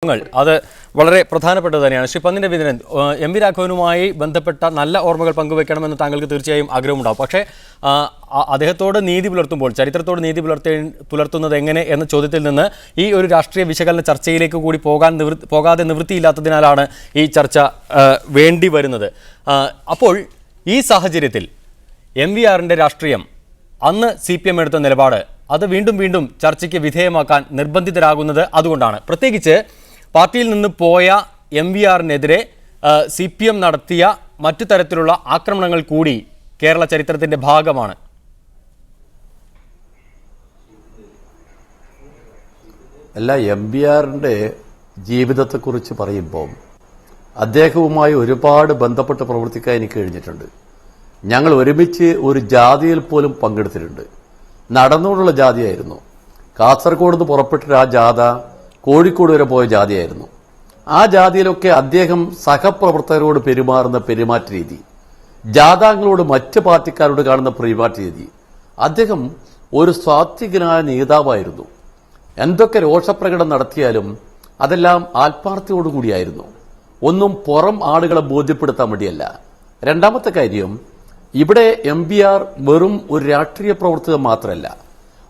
അത് വളരെ പ്രധാനപ്പെട്ടത് തന്നെയാണ്. ശ്രീ പന്നിൻ്റെ വിധനൻ, എം വി രാഘവനുമായി ബന്ധപ്പെട്ട നല്ല ഓർമ്മകൾ പങ്കുവെക്കണമെന്ന് താങ്കൾക്ക് തീർച്ചയായും ആഗ്രഹമുണ്ടാവും. പക്ഷേ അദ്ദേഹത്തോട് നീതി പുലർത്തുമ്പോൾ ചരിത്രത്തോട് നീതി പുലർത്തുന്നത് എങ്ങനെ എന്ന ചോദ്യത്തിൽ നിന്ന് ഈ ഒരു രാഷ്ട്രീയ വിശകലന ചർച്ചയിലേക്ക് കൂടി പോകാതെ നിവൃത്തിയില്ലാത്തതിനാലാണ് ഈ ചർച്ച വേണ്ടി വരുന്നത്. അപ്പോൾ ഈ സാഹചര്യത്തിൽ എം വി ആറിൻ്റെ രാഷ്ട്രീയം, അന്ന് CPM എടുത്ത നിലപാട്, അത് വീണ്ടും വീണ്ടും ചർച്ചയ്ക്ക് വിധേയമാക്കാൻ നിർബന്ധിതരാകുന്നത് അതുകൊണ്ടാണ്. പ്രത്യേകിച്ച് പാർട്ടിയിൽ നിന്ന് പോയ MVRനെതിരെ CPM നടത്തിയ മറ്റു തരത്തിലുള്ള ആക്രമണങ്ങൾ കൂടി കേരള ചരിത്രത്തിൻ്റെ ഭാഗമാണ്. അല്ല, MVRന്റെ ജീവിതത്തെക്കുറിച്ച് പറയുമ്പോൾ അദ്ദേഹവുമായി ഒരുപാട് ബന്ധപ്പെട്ട് പ്രവർത്തിക്കാൻ എനിക്ക് കഴിഞ്ഞിട്ടുണ്ട്. ഞങ്ങൾ ഒരുമിച്ച് ഒരു ജാഥയിൽ പോലും പങ്കെടുത്തിട്ടുണ്ട്. നടന്നുകൊണ്ടുള്ള ജാഥയായിരുന്നു. കാസർഗോഡ് നിന്ന് പുറപ്പെട്ട ആ ജാഥ കോഴിക്കോട് വരെ പോയ ജാഥയായിരുന്നു. ആ ജാഥയിലൊക്കെ അദ്ദേഹം സഹപ്രവർത്തകരോട് പെരുമാറുന്ന പെരുമാറ്റ രീതി, ജാഥാംഗങ്ങളോട് മറ്റ് പാർട്ടിക്കാരോട് കാണുന്ന പെരുമാറ്റ രീതി, അദ്ദേഹം ഒരു സ്വാത്വികനായ നേതാവായിരുന്നു. എന്തൊക്കെ രോഷപ്രകടനം നടത്തിയാലും അതെല്ലാം ആത്മാർത്ഥതയോടുകൂടിയായിരുന്നു. ഒന്നും പുറം ആളുകളെ ബോധ്യപ്പെടുത്താൻ വേണ്ടിയല്ല. രണ്ടാമത്തെ കാര്യം, ഇവിടെ MVR വെറും ഒരു രാഷ്ട്രീയ പ്രവർത്തകൻ മാത്രമല്ല,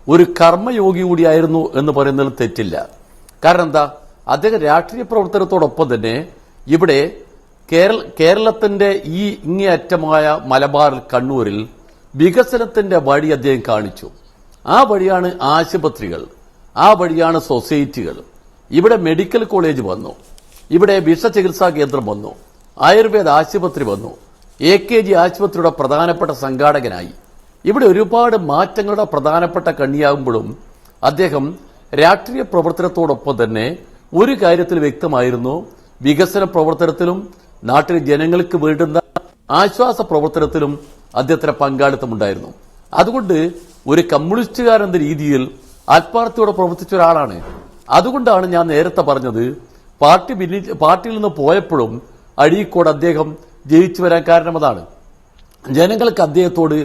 ഒരു കർമ്മയോഗി കൂടിയായിരുന്നു എന്ന് പറയുന്നതിൽ തെറ്റില്ല. കാരണം എന്താ, അദ്ദേഹം രാഷ്ട്രീയ പ്രവർത്തനത്തോടൊപ്പം തന്നെ ഇവിടെ കേരളത്തിന്റെ ഈ ഇങ്ങേയറ്റമായ മലബാറിൽ, കണ്ണൂരിൽ വികസനത്തിന്റെ വഴി അദ്ദേഹം കാണിച്ചു. ആ വഴിയാണ് ആശുപത്രികൾ, ആ വഴിയാണ് സൊസൈറ്റികൾ. ഇവിടെ മെഡിക്കൽ കോളേജ് വന്നു, ഇവിടെ വിഷചികിത്സാ കേന്ദ്രം വന്നു, ആയുർവേദ ആശുപത്രി വന്നു, AKG ആശുപത്രിയുടെ പ്രധാനപ്പെട്ട സംഘാടകനായി. ഇവിടെ ഒരുപാട് മാറ്റങ്ങളുടെ പ്രധാനപ്പെട്ട കണ്ണിയാകുമ്പോഴും അദ്ദേഹം രാഷ്ട്രീയ പ്രവർത്തനത്തോടൊപ്പം തന്നെ ഒരു കാര്യത്തിൽ വ്യക്തമായിരുന്നു. വികസന പ്രവർത്തനത്തിലും നാട്ടിലെ ജനങ്ങൾക്ക് വേണ്ടുന്ന ആശ്വാസ പ്രവർത്തനത്തിലും അദ്ദേഹത്തിന് പങ്കാളിത്തമുണ്ടായിരുന്നു. അതുകൊണ്ട് ഒരു കമ്മ്യൂണിസ്റ്റുകാരെന്ന രീതിയിൽ ആത്മാർത്ഥയോടെ പ്രവർത്തിച്ച ഒരാളാണ്. അതുകൊണ്ടാണ് ഞാൻ നേരത്തെ പറഞ്ഞത്, പാർട്ടിയിൽ നിന്ന് പോയപ്പോഴും അഴീക്കോട് അദ്ദേഹം ജയിച്ചു വരാൻ കാരണം അതാണ്. ജനങ്ങൾക്ക് അദ്ദേഹത്തോട്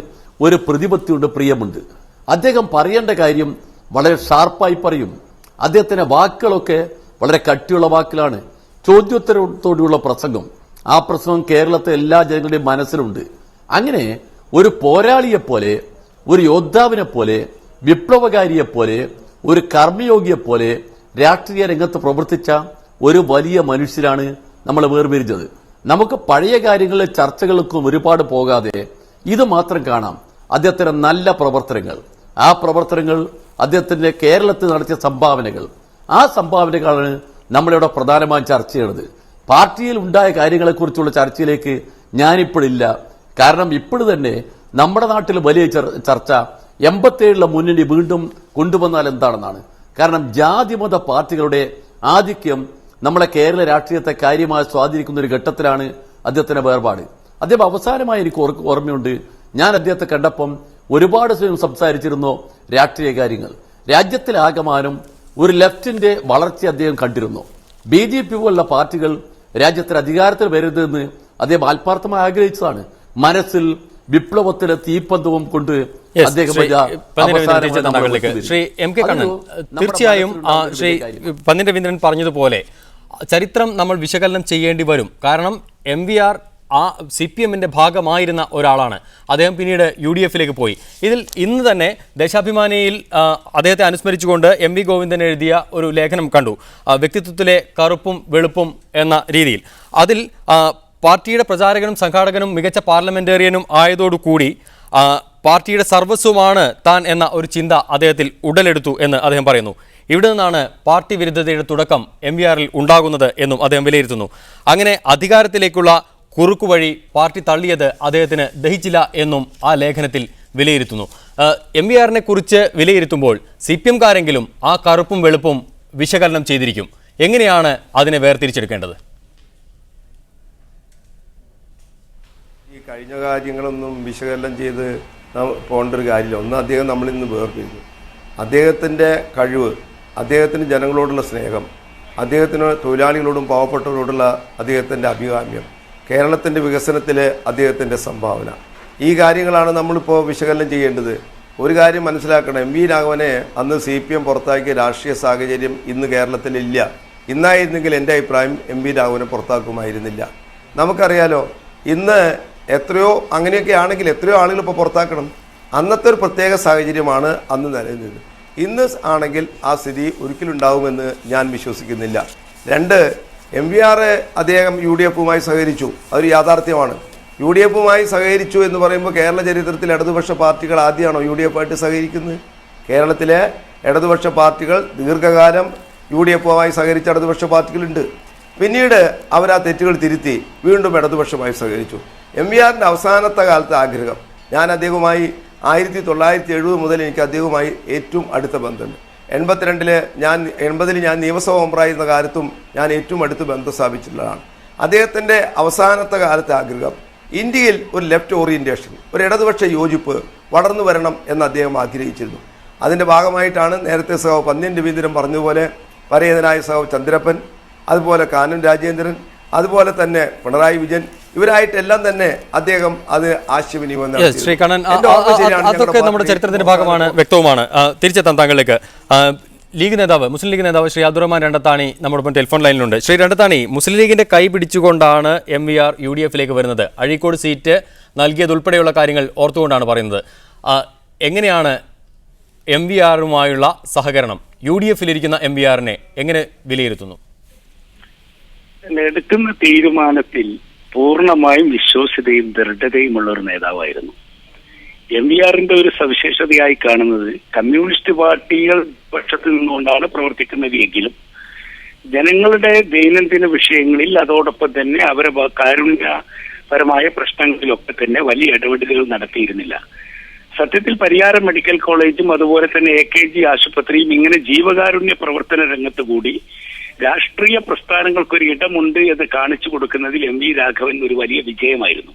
ഒരു പ്രതിപത്തിയുണ്ട്, പ്രിയമുണ്ട്. അദ്ദേഹം പറയേണ്ട കാര്യം വളരെ ഷാർപ്പായി പറയും. അദ്ദേഹത്തിന്റെ വാക്കുകളൊക്കെ വളരെ കട്ടിയുള്ള വാക്കിലാണ്. ചോദ്യോത്തരത്തോടുള്ള പ്രസംഗം, ആ പ്രസംഗം കേരളത്തെ എല്ലാ ജനങ്ങളുടെയും മനസ്സിലുണ്ട്. അങ്ങനെ ഒരു പോരാളിയെപ്പോലെ, ഒരു യോദ്ധാവിനെ പോലെ, വിപ്ലവകാരിയെപ്പോലെ, ഒരു കർമ്മയോഗിയെപ്പോലെ രാഷ്ട്രീയ രംഗത്ത് പ്രവർത്തിച്ച ഒരു വലിയ മനുഷ്യരാണ് നമ്മൾ വേർപിരിച്ചത്. നമുക്ക് പഴയ കാര്യങ്ങളിലെ ചർച്ചകൾക്കും ഒരുപാട് പോകാതെ ഇത് മാത്രം കാണാം, അദ്ദേഹത്തിന്റെ നല്ല പ്രവർത്തനങ്ങൾ. ആ പ്രവർത്തനങ്ങൾ, അദ്ദേഹത്തിന്റെ കേരളത്തിൽ നടത്തിയ സംഭാവനകൾ, ആ സംഭാവനകളാണ് നമ്മളിവിടെ പ്രധാനമായും ചർച്ച ചെയ്യുന്നത്. പാർട്ടിയിൽ ഉണ്ടായ കാര്യങ്ങളെക്കുറിച്ചുള്ള ചർച്ചയിലേക്ക് ഞാനിപ്പോഴില്ല. കാരണം ഇപ്പോഴും തന്നെ നമ്മുടെ നാട്ടിൽ വലിയ ചർച്ച 87 മുന്നണി വീണ്ടും കൊണ്ടുവന്നാൽ എന്താണെന്നാണ്. കാരണം ജാതിമത പാർട്ടികളുടെ ആധിക്യം നമ്മളെ കേരള രാഷ്ട്രീയത്തെ കാര്യമായി സ്വാധീനിക്കുന്ന ഒരു ഘട്ടത്തിലാണ് അദ്ദേഹത്തിന്റെ വേർപാട്. അദ്ദേഹം അവസാനമായി എനിക്ക് ഓർമ്മയുണ്ട്, ഞാൻ അദ്ദേഹത്തെ കണ്ടപ്പം ഒരുപാട് സമയം സംസാരിച്ചിരുന്നു രാഷ്ട്രീയ കാര്യങ്ങൾ. രാജ്യത്തിലാകമാനം ഒരു ലെഫ്റ്റിന്റെ വളർച്ച അദ്ദേഹം കണ്ടിരുന്നു. BJP പോലുള്ള പാർട്ടികൾ രാജ്യത്തിന് അധികാരത്തിൽ വരരുതെന്ന് അദ്ദേഹം ആത്മാർത്ഥമായി ആഗ്രഹിച്ചതാണ്. മനസ്സിൽ വിപ്ലവത്തിലെ തീപ്പന്തവും കൊണ്ട് അദ്ദേഹം ശ്രീ MK കണ്ണൻ, തീർച്ചയായും ശ്രീ പന്നിന്റെ രവീന്ദ്രൻ പറഞ്ഞതുപോലെ ചരിത്രം നമ്മൾ വിശകലനം ചെയ്യേണ്ടി വരും. കാരണം MVR CPMന്റെ ഭാഗമായിരുന്ന ഒരാളാണ്. അദ്ദേഹം പിന്നീട് UDFലേക്ക് പോയി. ഇതിൽ ഇന്ന് തന്നെ ദേശാഭിമാനിയിൽ അദ്ദേഹത്തെ അനുസ്മരിച്ചുകൊണ്ട് MV ഗോവിന്ദൻ എഴുതിയ ഒരു ലേഖനം കണ്ടു, വ്യക്തിത്വത്തിലെ കറുപ്പും വെളുപ്പും എന്ന രീതിയിൽ. അതിൽ പാർട്ടിയുടെ പ്രചാരകനും സംഘാടകനും മികച്ച പാർലമെന്റേറിയനും ആയതോടുകൂടി പാർട്ടിയുടെ സർവസ്വമാണ് താൻ എന്ന ഒരു ചിന്ത അദ്ദേഹത്തിൽ ഉടലെടുത്തു എന്ന് അദ്ദേഹം പറയുന്നു. ഇവിടെ നിന്നാണ് പാർട്ടി വിരുദ്ധതയുടെ തുടക്കം MVRൽ ഉണ്ടാകുന്നത് എന്നും അദ്ദേഹം വിലയിരുത്തുന്നു. അങ്ങനെ അധികാരത്തിലേക്കുള്ള കുറുക്കുവഴി പാർട്ടി തള്ളിയത് അദ്ദേഹത്തിന് ദഹിച്ചില്ല എന്നും ആ ലേഖനത്തിൽ വിലയിരുത്തുന്നു. MVRനെ കുറിച്ച് വിലയിരുത്തുമ്പോൾ CPMകാരെങ്കിലും ആ കറുപ്പും വെളുപ്പും വിശകലനം ചെയ്തിരിക്കും. എങ്ങനെയാണ് അതിനെ വേർതിരിച്ചെടുക്കേണ്ടത്? ഈ കഴിഞ്ഞ കാര്യങ്ങളൊന്നും വിശകലനം ചെയ്ത് പോകേണ്ട ഒരു കാര്യമില്ല. ഒന്ന്, അദ്ദേഹം നമ്മളിന്ന് വേർപിരിഞ്ഞു. അദ്ദേഹത്തിൻ്റെ കഴിവ്, അദ്ദേഹത്തിന് ജനങ്ങളോടുള്ള സ്നേഹം, അദ്ദേഹത്തിന് തൊഴിലാളികളോടും പാവപ്പെട്ടവരോടുള്ള അദ്ദേഹത്തിൻ്റെ അഭികാമ്യം, കേരളത്തിൻ്റെ വികസനത്തിലെ അദ്ദേഹത്തിൻ്റെ സംഭാവന, ഈ കാര്യങ്ങളാണ് നമ്മളിപ്പോൾ വിശകലനം ചെയ്യേണ്ടത്. ഒരു കാര്യം മനസ്സിലാക്കണം, MV രാഘവനെ അന്ന് CPM പുറത്താക്കിയ രാഷ്ട്രീയ സാഹചര്യം ഇന്ന് കേരളത്തിലില്ല. ഇന്നായിരുന്നെങ്കിൽ എൻ്റെ അഭിപ്രായം MP രാഘവനെ പുറത്താക്കുമായിരുന്നില്ല. നമുക്കറിയാലോ, ഇന്ന് എത്രയോ അങ്ങനെയൊക്കെ ആണെങ്കിൽ എത്രയോ ആളുകൾ ഇപ്പോൾ പുറത്താക്കണം. അന്നത്തെ ഒരു പ്രത്യേക സാഹചര്യമാണ് അന്ന് നിലനിന്നത്. ഇന്ന് ആണെങ്കിൽ ആ സ്ഥിതി ഒരിക്കലും ഉണ്ടാവുമെന്ന് ഞാൻ വിശ്വസിക്കുന്നില്ല. 2, MVR അദ്ദേഹം UDF-മായി സഹകരിച്ചു. അതൊരു യാഥാർത്ഥ്യമാണ്. UDF-മായി സഹകരിച്ചു എന്ന് പറയുമ്പോൾ കേരള ചരിത്രത്തിൽ ഇടതുപക്ഷ പാർട്ടികൾ ആദ്യമാണോ UDF-ആയിട്ട് സഹകരിക്കുന്നത്? കേരളത്തിലെ ഇടതുപക്ഷ പാർട്ടികൾ ദീർഘകാലം UDF-മായി സഹകരിച്ച ഇടതുപക്ഷ പാർട്ടികളുണ്ട്. പിന്നീട് അവർ ആ തെറ്റുകൾ തിരുത്തി വീണ്ടും ഇടതുപക്ഷമായി സഹകരിച്ചു. MVR-ന്റെ അവസാനത്തെ കാലത്തെ ആഗ്രഹം, ഞാൻ അദ്ദേഹവുമായി 1970 മുതൽ എനിക്ക് അദ്ദേഹവുമായി ഏറ്റവും അടുത്ത ബന്ധമുണ്ട്. 80-ൽ ഞാൻ നിയമസഭ മെമ്പറായിരുന്ന കാലത്തും ഞാൻ ഏറ്റവും അടുത്ത് ബന്ധം സ്ഥാപിച്ചിട്ടുള്ളതാണ്. അദ്ദേഹത്തിൻ്റെ അവസാനത്തെ കാലത്തെ ആഗ്രഹം ഇന്ത്യയിൽ ഒരു ലെഫ്റ്റ് ഓറിയൻറ്റേഷൻ, ഒരു ഇടതുപക്ഷ യോജിപ്പ് വളർന്നു വരണം എന്ന് അദ്ദേഹം ആഗ്രഹിച്ചിരുന്നു. അതിൻ്റെ ഭാഗമായിട്ടാണ് നേരത്തെ സഹ പന്ന്യൻ രവീന്ദ്രൻ പറഞ്ഞതുപോലെ പരേതനായ സഹ ചന്ദ്രപ്പൻ, അതുപോലെ കാനം രാജേന്ദ്രൻ, അതുപോലെ തന്നെ പിണറായി വിജയൻ, ഇവരായിട്ടെല്ലാം തന്നെ അദ്ദേഹം അത് ആശയവിനിമയം നടത്തി. ശ്രീകണ്ണൻ, അതൊക്കെ നമ്മുടെ ചരിത്രത്തിന്റെ ഭാഗമാണ്, വ്യക്തവുമാണ്. തിരിച്ചെത്താൻ താങ്കളിലേക്ക്. ലീഗ് നേതാവ്, മുസ്ലിം ലീഗ് നേതാവ് ശ്രീ അബ്ദുറഹ്മാൻ രണ്ടത്താണി നമ്മുടെ ടെലിഫോൺ ലൈനിലുണ്ട്. ശ്രീ രണ്ടത്താണി, മുസ്ലിം ലീഗിന്റെ കൈ പിടിച്ചുകൊണ്ടാണ് MVR UDF-ലേക്ക് വരുന്നത്. അഴീക്കോട് സീറ്റ് നൽകിയതുൾപ്പെടെയുള്ള കാര്യങ്ങൾ ഓർത്തുകൊണ്ടാണ് പറയുന്നത്. എങ്ങനെയാണ് MVR-യുമായുള്ള സഹകരണം? UDF-ലിരിക്കുന്ന MVR-നെ എങ്ങനെ വിലയിരുത്തുന്നു? എടുക്കുന്ന തീരുമാനത്തിൽ പൂർണ്ണമായും വിശ്വാസ്യതയും ദൃഢതയുമുള്ള ഒരു നേതാവായിരുന്നു. MVR-ന്റെ ഒരു സവിശേഷതയായി കാണുന്നത് കമ്മ്യൂണിസ്റ്റ് പാർട്ടികൾ പക്ഷത്തു നിന്നുകൊണ്ടാണ് പ്രവർത്തിക്കുന്നത് എങ്കിലും ജനങ്ങളുടെ ദൈനംദിന വിഷയങ്ങളിൽ അതോടൊപ്പം തന്നെ അവരെ കാരുണ്യപരമായ പ്രശ്നങ്ങളിലൊക്കെ തന്നെ വലിയ ഇടപെടലുകൾ നടത്തിയിരുന്നില്ല. സത്യത്തിൽ പരിയാരം മെഡിക്കൽ കോളേജും അതുപോലെ തന്നെ AKG ആശുപത്രിയും ഇങ്ങനെ ജീവകാരുണ്യ പ്രവർത്തന രംഗത്ത് കൂടി രാഷ്ട്രീയ പ്രസ്ഥാനങ്ങൾക്കൊരു ഇടമുണ്ട് എന്ന് കാണിച്ചു കൊടുക്കുന്നതിൽ MV രാഘവൻ ഒരു വലിയ വിജയമായിരുന്നു.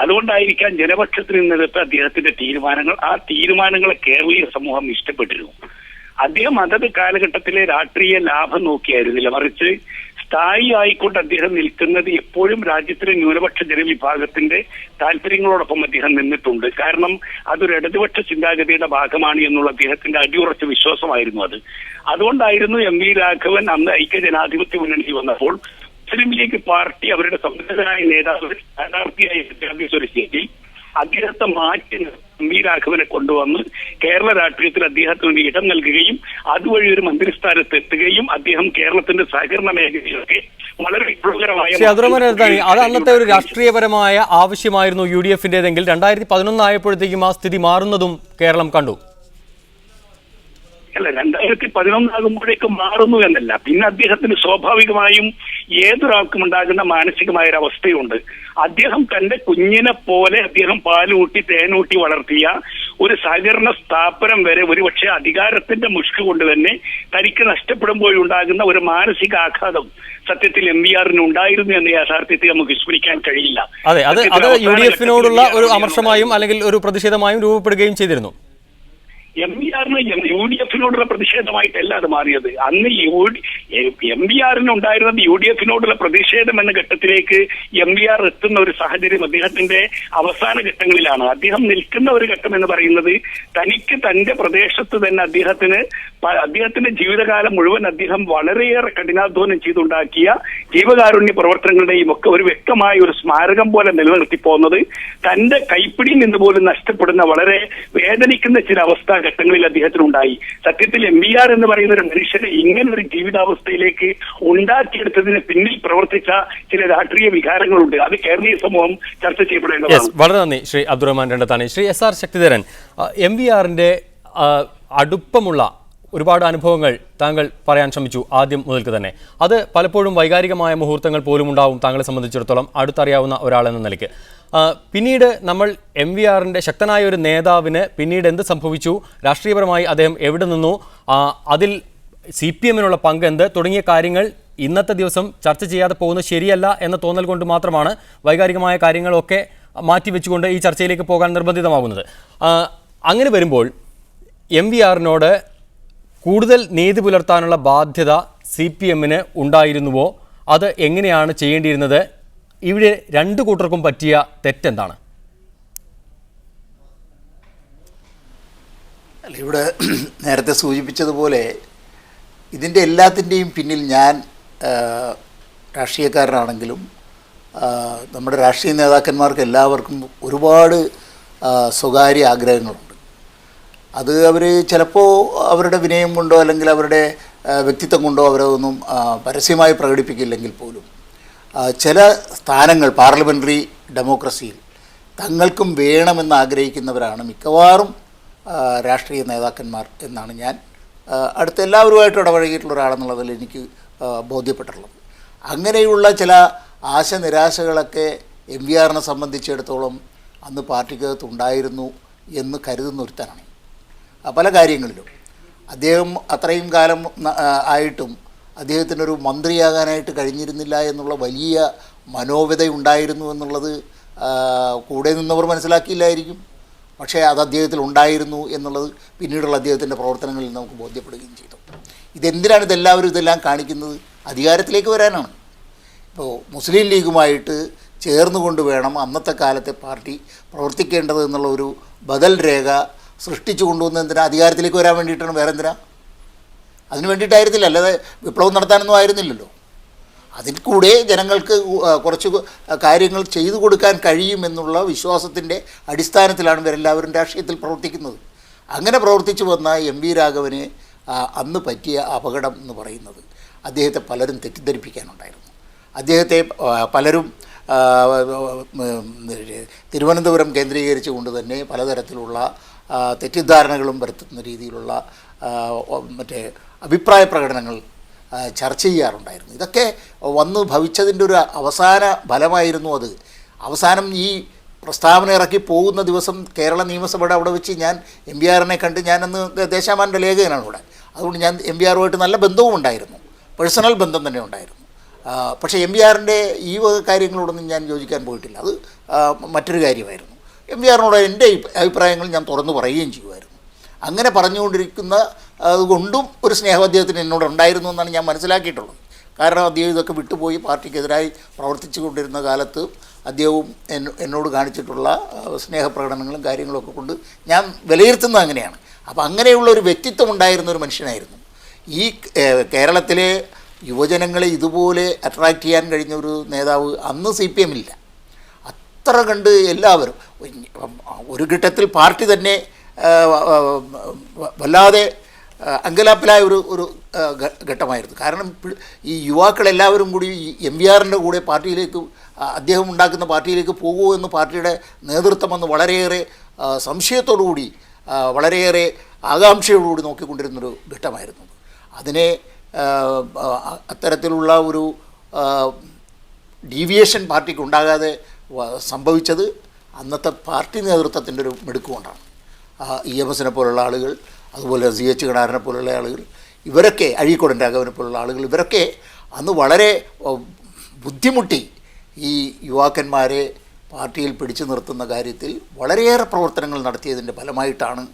അതുകൊണ്ടായിരിക്കാം ജനപക്ഷത്തിൽ നിന്നെടുത്ത അദ്ദേഹത്തിന്റെ തീരുമാനങ്ങൾ, ആ തീരുമാനങ്ങളെ കേരളീയ സമൂഹം ഇഷ്ടപ്പെട്ടിരുന്നു. അദ്ദേഹം അതത് കാലഘട്ടത്തിലെ രാഷ്ട്രീയ ലാഭം നോക്കിയായിരുന്നില്ല, മറിച്ച് സ്ഥായി ആയിക്കൊണ്ട് അദ്ദേഹം നിൽക്കുന്നത് എപ്പോഴും രാജ്യത്തിലെ ന്യൂനപക്ഷ ജനവിഭാഗത്തിന്റെ താല്പര്യങ്ങളോടൊപ്പം അദ്ദേഹം നിന്നിട്ടുണ്ട്. കാരണം അതൊരു ഇടതുപക്ഷ ചിന്താഗതിയുടെ ഭാഗമാണ് എന്നുള്ള അദ്ദേഹത്തിന്റെ അടിയുറച്ച വിശ്വാസമായിരുന്നു അത്. അതുകൊണ്ടായിരുന്നു MV രാഘവൻ അന്ന് ഐക്യജനാധിപത്യ മുന്നണി വന്നപ്പോൾ മുസ്ലിം ലീഗ് പാർട്ടി അവരുടെ സമുന്നതനായ നേതാവ് സ്ഥാനാർത്ഥിയായി പ്രഖ്യാപിച്ചൊരു അദ്ദേഹത്തെ മാറ്റി MV രാഘവനെ കൊണ്ടുവന്ന് കേരള രാഷ്ട്രീയത്തിൽ അദ്ദേഹത്തിന് ഇടം നൽകുകയും അതുവഴി ഒരു മന്ത്രിസ്ഥാനത്ത് എത്തുകയും അദ്ദേഹം കേരളത്തിന്റെ സഹകരണ മേഖലയിലൊക്കെ വളരെ വിപ്ലവകരമായ അത് അന്നത്തെ ഒരു രാഷ്ട്രീയപരമായ ആവശ്യമായിരുന്നു UDF-ന്റേതെങ്കിൽ 2011 ആയപ്പോഴത്തേക്കും ആ സ്ഥിതി മാറുന്നതും കേരളം കണ്ടു. അല്ല, 2011 ആകുമ്പോഴേക്കും മാറുന്നു എന്നല്ല, പിന്നെ അദ്ദേഹത്തിന് സ്വാഭാവികമായും ഏതൊരാൾക്കും ഉണ്ടാകുന്ന മാനസികമായ ഒരു അവസ്ഥയുണ്ട്. അദ്ദേഹം തന്റെ കുഞ്ഞിനെ പോലെ അദ്ദേഹം പാലൂട്ടി തേനൂട്ടി വളർത്തിയ ഒരു സഹകരണ സ്ഥാപനം വരെ ഒരുപക്ഷെ അധികാരത്തിന്റെ മുഷ്ക് കൊണ്ട് തന്നെ തനിക്ക് നഷ്ടപ്പെടുമ്പോഴുണ്ടാകുന്ന ഒരു മാനസിക ആഘാതം സത്യത്തിൽ MVR-ന് ഉണ്ടായിരുന്നു എന്ന യാഥാർത്ഥ്യത്തെ നമുക്ക് വിസ്മരിക്കാൻ കഴിയില്ല. അതെ, അത് UDF-നോടുള്ള ഒരു അമർഷമായും അല്ലെങ്കിൽ ഒരു പ്രതിഷേധമായും രൂപപ്പെടുകയും ചെയ്തിരുന്നു. MVR-ന് UDF-നോടുള്ള പ്രതിഷേധമായിട്ടല്ല അത് മാറിയത്. അന്ന് MVR-ന് ഉണ്ടായിരുന്നത് UDF-നോടുള്ള പ്രതിഷേധം എന്ന ഘട്ടത്തിലേക്ക് MVR എത്തുന്ന ഒരു സാഹചര്യം അദ്ദേഹത്തിന്റെ അവസാന ഘട്ടങ്ങളിലാണ്. അദ്ദേഹം നിൽക്കുന്ന ഒരു ഘട്ടം എന്ന് പറയുന്നത് തനിക്ക് തന്റെ പ്രദേശത്ത് തന്നെ അദ്ദേഹത്തിന്റെ ജീവിതകാലം മുഴുവൻ അദ്ദേഹം വളരെയേറെ കഠിനാധ്വാനം ചെയ്തുണ്ടാക്കിയ ജീവകാരുണ്യ പ്രവർത്തനങ്ങളുടെയും ഒക്കെ ഒരു വ്യക്തമായ ഒരു സ്മാരകം പോലെ നിലനിർത്തി പോകുന്നത് തന്റെ കൈപ്പിടിയിൽ നിന്ന് പോലും നഷ്ടപ്പെടുന്ന വളരെ വേദനിക്കുന്ന ചില ഘട്ടങ്ങളിൽ അദ്ദേഹത്തിനുണ്ടായി. സത്യത്തിൽ MVR എന്ന് പറയുന്ന ഒരു മനുഷ്യനെ ഇങ്ങനെ ഒരു ജീവിതാവസ്ഥയിലേക്ക് ഉണ്ടാക്കിയെടുത്തതിന് പിന്നിൽ പ്രവർത്തിച്ച ചില രാഷ്ട്രീയ വികാരങ്ങളുണ്ട്. അത് കേരളീയ സമൂഹം ചർച്ച ചെയ്യപ്പെടേണ്ടതാണ്. വളരെ നന്ദി ശ്രീ അബ്ദുറഹ്മാൻ രണ്ടത്താണി. ശ്രീ SR ശക്തിധരൻ, MVR-ന്റെ അടുപ്പമുള്ള ഒരുപാട് അനുഭവങ്ങൾ താങ്കൾ പറയാൻ ശ്രമിച്ചു ആദ്യം മുതൽക്ക് തന്നെ. അത് പലപ്പോഴും വൈകാരികമായ മുഹൂർത്തങ്ങൾ പോലും ഉണ്ടാവും താങ്കളെ സംബന്ധിച്ചിടത്തോളം അടുത്തറിയാവുന്ന ഒരാളെന്ന നിലയ്ക്ക്. പിന്നീട് നമ്മൾ MVR-ന്റെ ശക്തനായ ഒരു നേതാവിന് പിന്നീട് എന്ത് സംഭവിച്ചു, രാഷ്ട്രീയപരമായി അദ്ദേഹം എവിടെ നിന്നു, അതിൽ CPM-നുള്ള പങ്ക് എന്ത് തുടങ്ങിയ കാര്യങ്ങൾ ഇന്നത്തെ ദിവസം ചർച്ച ചെയ്യാതെ പോകുന്നത് ശരിയല്ല എന്ന തോന്നൽ കൊണ്ട് മാത്രമാണ് വൈകാരികമായ കാര്യങ്ങളൊക്കെ മാറ്റിവെച്ചുകൊണ്ട് ഈ ചർച്ചയിലേക്ക് പോകാൻ നിർബന്ധിതമാകുന്നത്. അങ്ങനെ വരുമ്പോൾ MVR-നോട് കൂടുതൽ നീതി പുലർത്താനുള്ള ബാധ്യത CPM-ന് ഉണ്ടായിരുന്നുവോ? അത് എങ്ങനെയാണ് ചെയ്യേണ്ടിയിരുന്നത്? ഇവിടെ രണ്ടു കൂട്ടർക്കും പറ്റിയ തെറ്റെന്താണ്? ഇവിടെ നേരത്തെ സൂചിപ്പിച്ചതുപോലെ ഇതിൻ്റെ എല്ലാത്തിൻ്റെയും പിന്നിൽ ഞാൻ രാഷ്ട്രീയക്കാരനാണെങ്കിലും നമ്മുടെ രാഷ്ട്രീയ നേതാക്കന്മാർക്ക് എല്ലാവർക്കും ഒരുപാട് സ്വകാര്യ ആഗ്രഹങ്ങളുണ്ട്. അത് അവർ ചിലപ്പോൾ അവരുടെ വിനയം കൊണ്ടോ അല്ലെങ്കിൽ അവരുടെ വ്യക്തിത്വം കൊണ്ടോ അവരതൊന്നും പരസ്യമായി പ്രകടിപ്പിക്കില്ലെങ്കിൽ പോലും ചില സ്ഥാനങ്ങൾ പാർലമെൻ്ററി ഡെമോക്രസിയിൽ തങ്ങൾക്കും വേണമെന്ന് ആഗ്രഹിക്കുന്നവരാണ് മിക്കവാറും രാഷ്ട്രീയ നേതാക്കന്മാർ എന്നാണ് ഞാൻ അടുത്ത എല്ലാവരുമായിട്ട് ഇടപഴകിയിട്ടുള്ള ഒരാളെന്നുള്ളതിൽ എനിക്ക് ബോധ്യപ്പെട്ടിട്ടുള്ളത്. അങ്ങനെയുള്ള ചില ആശനിരാശകളൊക്കെ MVRനെ സംബന്ധിച്ചിടത്തോളം അന്ന് പാർട്ടിക്കകത്തുണ്ടായിരുന്നു എന്ന് കരുതുന്ന ഒരുത്തനാണ്. പല കാര്യങ്ങളിലും അദ്ദേഹം അത്രയും കാലം ആയിട്ടും അദ്ദേഹത്തിനൊരു മന്ത്രിയാകാനായിട്ട് കഴിഞ്ഞിരുന്നില്ല എന്നുള്ള വലിയ മനോവ്യത ഉണ്ടായിരുന്നു എന്നുള്ളത് കൂടെ നിന്നവർ മനസ്സിലാക്കിയില്ലായിരിക്കും. പക്ഷേ അത് അദ്ദേഹത്തിൽ ഉണ്ടായിരുന്നു എന്നുള്ളത് പിന്നീടുള്ള അദ്ദേഹത്തിൻ്റെ പ്രവർത്തനങ്ങളിൽ നമുക്ക് ബോധ്യപ്പെടുകയും ചെയ്തു. ഇതെന്തിനാണ് ഇതെല്ലാം കാണിക്കുന്നത്? അധികാരത്തിലേക്ക് വരാനാണ്. ഇപ്പോൾ മുസ്ലിം ലീഗുമായിട്ട് ചേർന്നുകൊണ്ട് വേണം അന്നത്തെ കാലത്തെ പാർട്ടി പ്രവർത്തിക്കേണ്ടത് എന്നുള്ള ഒരു ബദൽ രേഖ സൃഷ്ടിച്ചു കൊണ്ടുവന്ന് എന്തിനാ? അധികാരത്തിലേക്ക് വരാൻ വേണ്ടിയിട്ടാണ്. വേറെ എന്തിനാ? അതിന് വേണ്ടിയിട്ടായിരുന്നില്ല, അല്ലാതെ വിപ്ലവം നടത്താനൊന്നും ആയിരുന്നില്ലല്ലോ. അതിൽ കൂടെ ജനങ്ങൾക്ക് കുറച്ച് കാര്യങ്ങൾ ചെയ്തു കൊടുക്കാൻ കഴിയുമെന്നുള്ള വിശ്വാസത്തിൻ്റെ അടിസ്ഥാനത്തിലാണ് ഇവരെല്ലാവരും രാഷ്ട്രീയത്തിൽ പ്രവർത്തിക്കുന്നത്. അങ്ങനെ പ്രവർത്തിച്ചു വന്ന MV രാഘവന് അന്ന് പറ്റിയ അപകടം എന്ന് പറയുന്നത് അദ്ദേഹത്തെ പലരും തെറ്റിദ്ധരിപ്പിക്കാനുണ്ടായിരുന്നു. അദ്ദേഹത്തെ പലരും തിരുവനന്തപുരം കേന്ദ്രീകരിച്ചു കൊണ്ട് തന്നെ പലതരത്തിലുള്ള തെറ്റിദ്ധാരണകളും വരുത്തുന്ന രീതിയിലുള്ള മറ്റേ അഭിപ്രായ പ്രകടനങ്ങൾ ചർച്ച ചെയ്യാറുണ്ടായിരുന്നു. ഇതൊക്കെ വന്ന് ഭവിച്ചതിൻ്റെ ഒരു അവസാന ഫലമായിരുന്നു അത്. അവസാനം ഈ പ്രസ്താവന ഇറക്കി പോകുന്ന ദിവസം കേരള നിയമസഭയുടെ അവിടെ വെച്ച് ഞാൻ MVRനെ കണ്ട്, ഞാനന്ന് ദേശാമാൻ്റെ ലേഖകനാണ് ഇവിടെ, അതുകൊണ്ട് ഞാൻ MVRുമായിട്ട് നല്ല ബന്ധവും ഉണ്ടായിരുന്നു, പേഴ്സണൽ ബന്ധം തന്നെ ഉണ്ടായിരുന്നു. പക്ഷേ MVRൻ്റെ ഈ വക കാര്യങ്ങളോടൊന്നും ഞാൻ യോജിക്കാൻ പോയിട്ടില്ല. അത് മറ്റൊരു കാര്യമായിരുന്നു. MVRനോട് എൻ്റെ അഭിപ്രായങ്ങൾ ഞാൻ തുറന്നു പറയുകയും ചെയ്യുമായിരുന്നു. അങ്ങനെ പറഞ്ഞുകൊണ്ടിരിക്കുന്ന അതുകൊണ്ടും ഒരു സ്നേഹം അദ്ദേഹത്തിന് എന്നോട് ഉണ്ടായിരുന്നു എന്നാണ് ഞാൻ മനസ്സിലാക്കിയിട്ടുള്ളത്. കാരണം അദ്ദേഹം ഇതൊക്കെ വിട്ടുപോയി പാർട്ടിക്കെതിരായി പ്രവർത്തിച്ചു കൊണ്ടിരുന്ന കാലത്ത് അദ്ദേഹവും എന്നോട് കാണിച്ചിട്ടുള്ള സ്നേഹപ്രകടനങ്ങളും കാര്യങ്ങളൊക്കെ കൊണ്ട് ഞാൻ വിലയിരുത്തുന്നത് അങ്ങനെയാണ്. അപ്പോൾ അങ്ങനെയുള്ള ഒരു വ്യക്തിത്വം ഉണ്ടായിരുന്ന ഒരു മനുഷ്യനായിരുന്നു. ഈ കേരളത്തിലെ യുവജനങ്ങളെ ഇതുപോലെ അട്രാക്റ്റ് ചെയ്യാൻ കഴിഞ്ഞ ഒരു നേതാവ് അന്ന് CPM ഇല്ല. അത്ര കണ്ട് എല്ലാവരും ഒരു ഘട്ടത്തിൽ പാർട്ടി തന്നെ വല്ലാതെ അങ്കലാപ്പിലായ ഒരു ഘട്ടമായിരുന്നു. കാരണം ഈ യുവാക്കളെല്ലാവരും കൂടി ഈ MVRൻ്റെ കൂടെ പാർട്ടിയിലേക്ക്, അദ്ദേഹം ഉണ്ടാക്കുന്ന പാർട്ടിയിലേക്ക് പോകുമോ എന്ന് പാർട്ടിയുടെ നേതൃത്വം അന്ന് വളരെയേറെ സംശയത്തോടുകൂടി വളരെയേറെ ആകാംക്ഷയോടുകൂടി നോക്കിക്കൊണ്ടിരുന്നൊരു ഘട്ടമായിരുന്നു. അതിനെ അത്തരത്തിലുള്ള ഒരു ഡീവിയേഷൻ പാർട്ടിക്ക് ഉണ്ടാകാതെ സംഭവിച്ചത് അന്നത്തെ പാർട്ടി നേതൃത്വത്തിൻ്റെ ഒരു മിടുക്കുകൊണ്ടാണ്. EMSനെ പോലുള്ള ആളുകൾ, അതുപോലെ CH കണാരനെ പോലുള്ള ആളുകൾ, ഇവരൊക്കെ അഴീക്കോടൻ രാഘവനെ പോലുള്ള ആളുകൾ, ഇവരൊക്കെ അന്ന് വളരെ ബുദ്ധിമുട്ടി ഈ യുവാക്കന്മാരെ പാർട്ടിയിൽ പിടിച്ചു നിർത്തുന്ന കാര്യത്തിൽ വളരെയേറെ പ്രവർത്തനങ്ങൾ നടത്തിയതിൻ്റെ ഫലമായിട്ടാണ്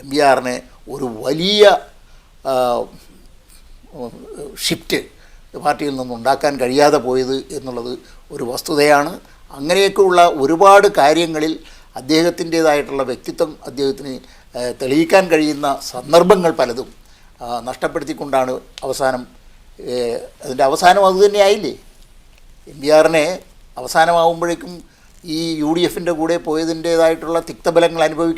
MVRനെ ഒരു വലിയ ഷിഫ്റ്റ് പാർട്ടിയിൽ നിന്നുണ്ടാക്കാൻ കഴിയാതെ പോയത് എന്നുള്ളത് ഒരു വസ്തുതയാണ്. അങ്ങനെയൊക്കെയുള്ള ഒരുപാട് കാര്യങ്ങളിൽ അദ്ദേഹത്തിൻ്റേതായിട്ടുള്ള വ്യക്തിത്വം അദ്ദേഹത്തിന് തെളിയിക്കാൻ കഴിയുന്ന സന്ദർഭങ്ങൾ പലതും നഷ്ടപ്പെടുത്തിക്കൊണ്ടാണ് അതിൻ്റെ അവസാനം അതുതന്നെയായില്ലേ. MVRനെ അവസാനമാകുമ്പോഴേക്കും ഈ UDFൻ്റെ കൂടെ പോയതിൻ്റേതായിട്ടുള്ള തിക്തബലങ്ങൾ അനുഭവിക്കാൻ